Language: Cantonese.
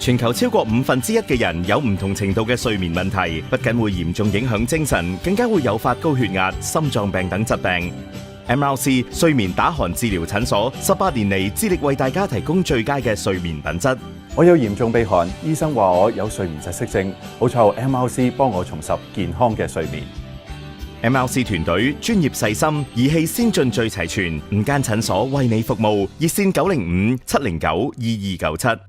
全球超過1/5嘅人有唔同程度嘅睡眠問題，不僅會嚴重影響精神，更加會誘發高血壓、心臟病等疾病。MRC 睡眠打鼾治療診所18年嚟致力為大家提供最佳嘅睡眠品質。我有嚴重鼻鼾，醫生話我有睡眠窒息症，好彩有 MRC 幫我重拾健康嘅睡眠。MRC 團隊專業細心，儀器先進最齊全，5間診所為你服務，熱線905-709-2297。